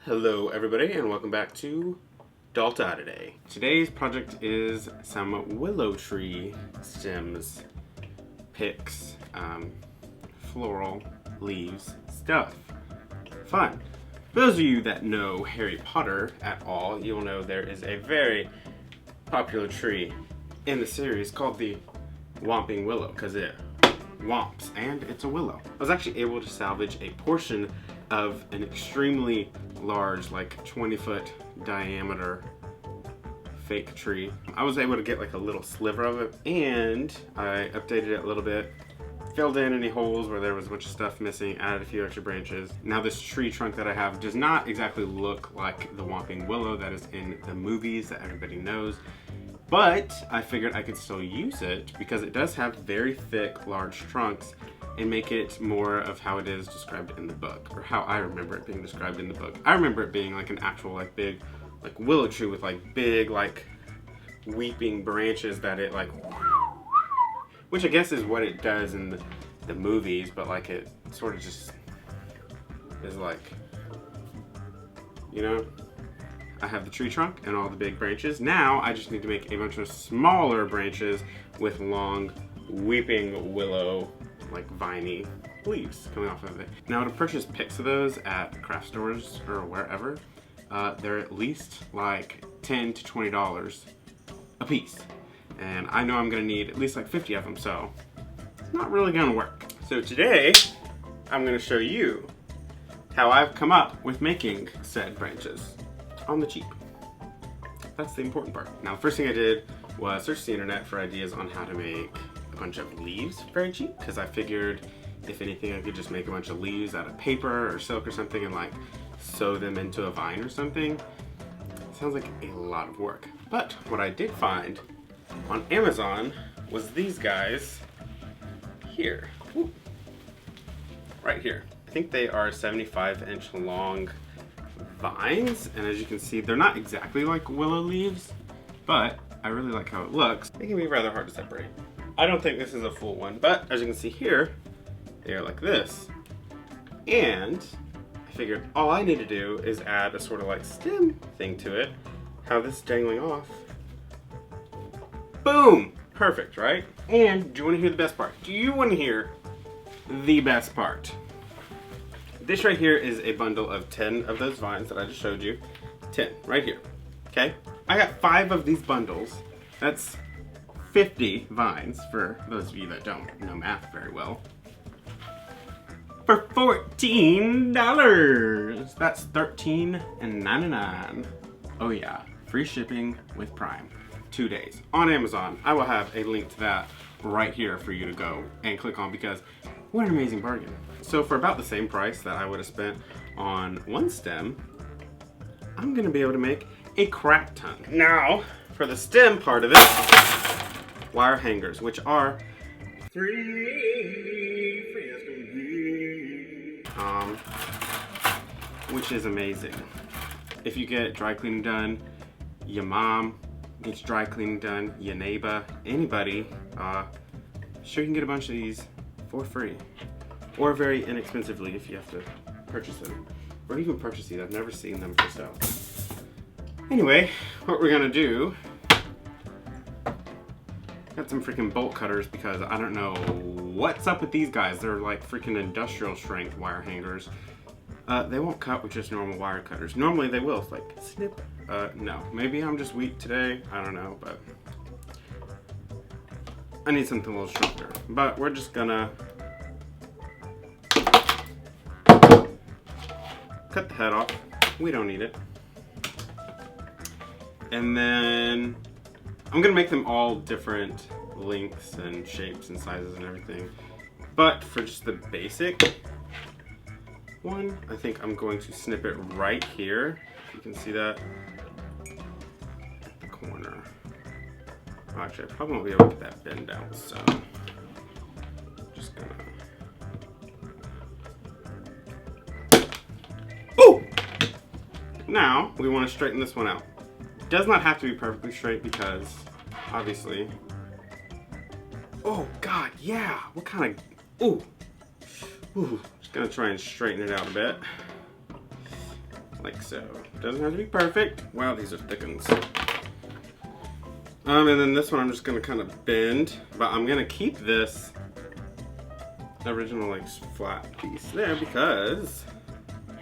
Hello everybody and welcome back to Dalta today. Today's project is some willow tree stems, picks, floral, leaves, stuff. Fun. For those of you that know Harry Potter at all, you'll know there is a very popular tree in the series called the Womping Willow because it womps and it's a willow. I was actually able to salvage a portion of an extremely large, like 20-foot diameter fake tree. I was able to get like a little sliver of it and I updated it a little bit, filled in any holes where there was a bunch of stuff missing, added a few extra branches. Now this tree trunk that I have does not exactly look like the Womping Willow that is in the movies that everybody knows, but I figured I could still use it because it does have very thick, large trunks and make it more of how it is described in the book, or how I remember it being described in the book. I remember it being like an actual like big like willow tree with like big like weeping branches that it like, which I guess is what it does in the movies, but like it sort of just is like, you know, I have the tree trunk and all the big branches. Now I just need to make a bunch of smaller branches with long weeping willow like viney leaves coming off of it. Now to purchase picks of those at craft stores or wherever, they're at least like $10 to $20 a piece. And I know I'm gonna need at least like 50 of them, so it's not really gonna work. So today, I'm gonna show you how I've come up with making said branches on the cheap. That's the important part. Now, the first thing I did was search the internet for ideas on how to make a bunch of leaves very cheap, because I figured if anything I could just make a bunch of leaves out of paper or silk or something and like sew them into a vine or something. It sounds like a lot of work. But what I did find on Amazon was these guys here. Ooh. Right here. I think they are 75-inch long vines, and as you can see they're not exactly like willow leaves, but I really like how it looks. They can be rather hard to separate. I don't think this is a full one, but as you can see here, they are like this. And I figured all I need to do is add a sort of like stem thing to it. How this is dangling off. Boom! Perfect, right? And do you want to hear the best part? Do you want to hear the best part? This right here is a bundle of 10 of those vines that I just showed you. 10, right here, okay? I got 5 of these bundles. That's 50 vines, for those of you that don't know math very well. For $14! That's $13.99. Oh yeah, free shipping with Prime. 2 days on Amazon. I will have a link to that right here for you to go and click on, because what an amazing bargain. So for about the same price that I would have spent on one stem, I'm gonna be able to make a crap ton. Now, for the stem part of it, wire hangers, which are free which is amazing. If you get dry cleaning done, your mom gets dry cleaning done, your neighbor, anybody, sure you can get a bunch of these for free. Or very inexpensively if you have to purchase them. Or even purchase these, I've never seen them for sale. Anyway, what we're gonna do, got some freaking bolt cutters because I don't know what's up with these guys. They're like freaking industrial strength wire hangers. They won't cut with just normal wire cutters. Normally they will, it's like snip. No, maybe I'm just weak today, I don't know, but I need something a little stronger. But we're just gonna cut the head off. We don't need it. And then I'm gonna make them all different lengths and shapes and sizes and everything. But for just the basic one, I think I'm going to snip it right here. You can see that at the corner. Actually, I probably won't be able to get that bend out, so just gonna. Ooh! Now we want to straighten this one out. It does not have to be perfectly straight because obviously. Oh God, yeah. What kind of? Ooh. Ooh. Just gonna try and straighten it out a bit. like so. Doesn't have to be perfect. Wow, these are thick ones. And then this one I'm just gonna kind of bend, but I'm gonna keep this original like flat piece there because I'm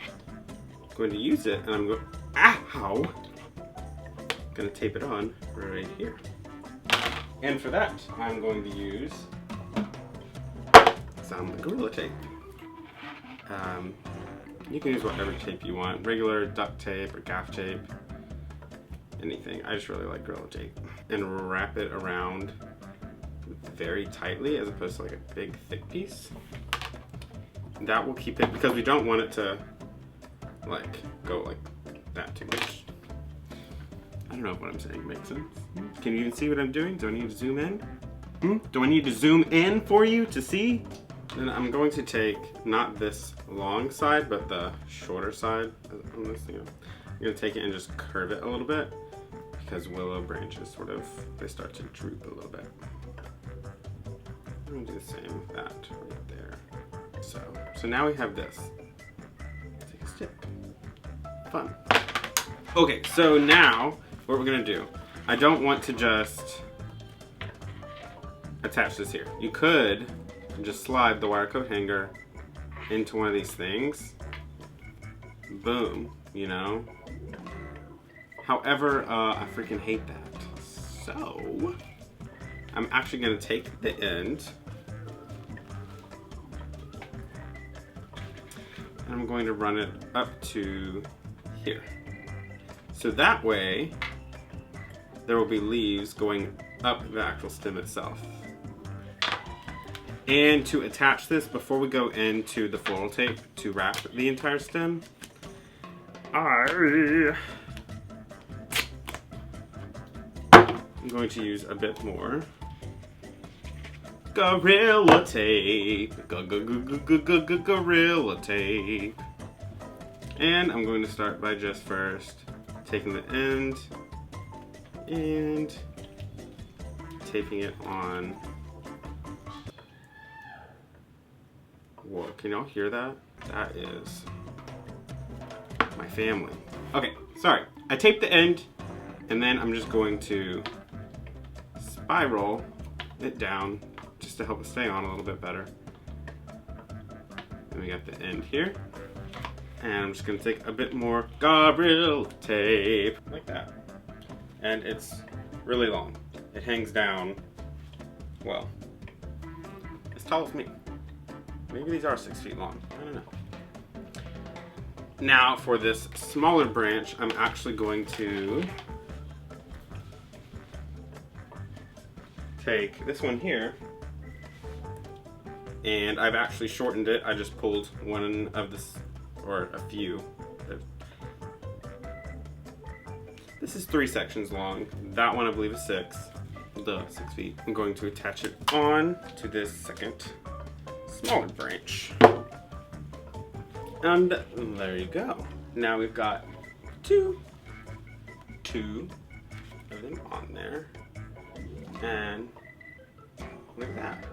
going to use it, and I'm going, ow! Gonna tape it on right here. And for that, I'm going to use some Gorilla Tape. You can use whatever tape you want, regular duct tape or gaff tape, anything. I just really like Gorilla Tape. And wrap it around very tightly as opposed to like a big thick piece. That will keep it, because we don't want it to like go like that too much. I don't know if what I'm saying makes sense. Can you even see what I'm doing? Do I need to zoom in? Do I need to zoom in for you to see? Then I'm going to take not this long side, but the shorter side on this thing. I'm going to take it and just curve it a little bit, because willow branches sort of, they start to droop a little bit. I'm going to do the same with that right there. So now we have this. Take a stick. Fun. Okay, so now what we're going to do, I don't want to just attach this here. You could just slide the wire coat hanger into one of these things. Boom, you know? However, I freaking hate that. So, I'm actually gonna take the end and I'm going to run it up to here. So that way, there will be leaves going up the actual stem itself. And to attach this, before we go into the floral tape to wrap the entire stem, I'm going to use a bit more Gorilla Tape. Gorilla Tape. And I'm going to start by just first taking the end and taping it on. Whoa, can y'all hear that? That is my family. Okay, sorry. I taped the end, and then I'm just going to spiral it down just to help it stay on a little bit better. And we got the end here. And I'm just gonna take a bit more Gorilla Tape, like that. And it's really long. It hangs down, well, as tall as me. Maybe these are 6 feet long, I don't know. Now for this smaller branch, I'm actually going to take this one here, and I've actually shortened it. I just pulled one of this, or a few. This is 3 sections long. That one I believe is 6. 6 feet. I'm going to attach it on to this second smaller branch. And there you go. Now we've got two of them on there. And look at that.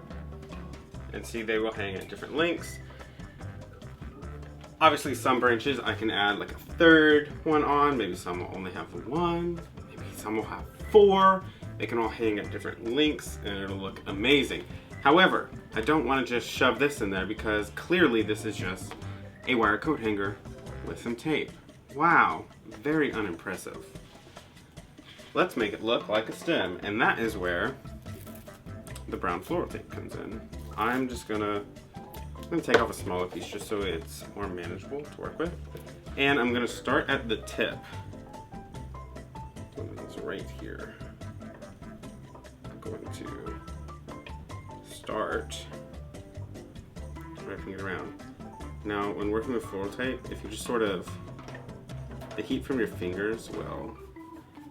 And see, they will hang at different lengths. Obviously some branches I can add like a third one on. Maybe some will only have 1. Maybe some will have 4. They can all hang at different lengths and it'll look amazing. However, I don't want to just shove this in there because clearly this is just a wire coat hanger with some tape. Wow, very unimpressive. Let's make it look like a stem, and that is where the brown floral tape comes in. I'm gonna take off a smaller piece just so it's more manageable to work with. And I'm gonna start at the tip. One of these right here. I'm going to start wrapping it around. Now, when working with floral tape, if you just sort of, the heat from your fingers will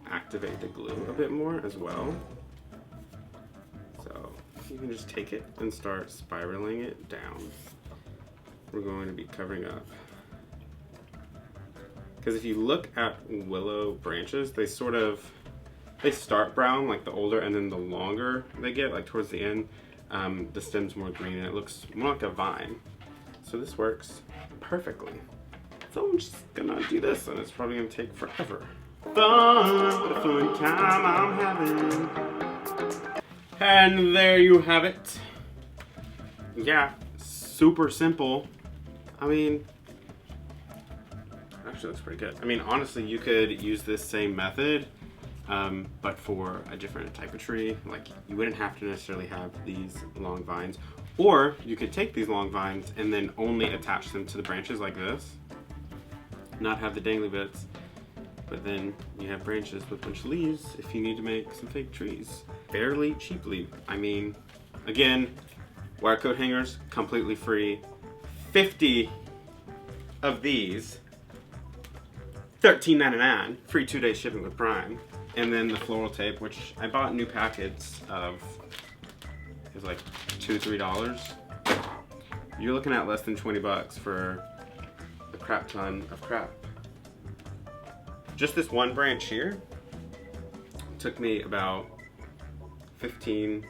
activate the glue a bit more as well. So you can just take it and start spiraling it down. We're going to be covering up. Because if you look at willow branches, they start brown, like the older, and then the longer they get, like towards the end, the stem's more green and it looks more like a vine. So this works perfectly. So I'm just gonna do this, and it's probably gonna take forever. Fun, what a fun time I'm having. And there you have it. Yeah, super simple. I mean, actually looks pretty good. I mean, honestly, you could use this same method, but for a different type of tree. Like, you wouldn't have to necessarily have these long vines. Or you could take these long vines and then only attach them to the branches like this. Not have the dangly bits, but then you have branches with a bunch of leaves if you need to make some fake trees. Fairly cheaply. I mean, again, wire coat hangers, completely free. 50 of these, $13.99, free 2-day shipping with Prime. And then the floral tape, which I bought new packets of, it was like $2 to $3. You're looking at less than 20 bucks for a crap ton of crap. Just this one branch here took me about 20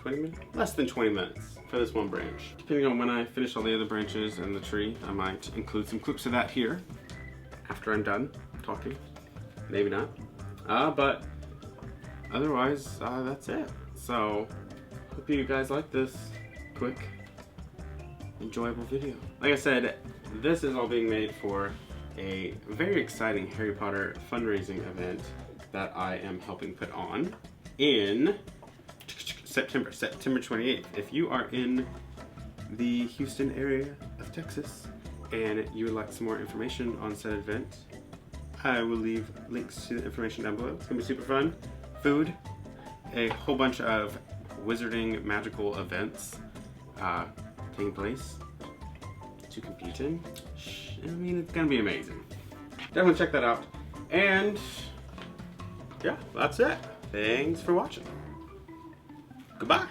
minutes? Less than 20 minutes for this one branch. Depending on when I finish all the other branches and the tree, I might include some clips of that here after I'm done talking. Maybe not. But otherwise, that's it. So, hope you guys like this quick, enjoyable video. Like I said, this is all being made for a very exciting Harry Potter fundraising event that I am helping put on in September 28th. If you are in the Houston area of Texas and you would like some more information on said event, I will leave links to the information down below. It's gonna be super fun. Food, a whole bunch of wizarding magical events taking place to compete in. I mean, it's gonna be amazing. Definitely check that out. And yeah, that's it. Thanks for watching. Goodbye.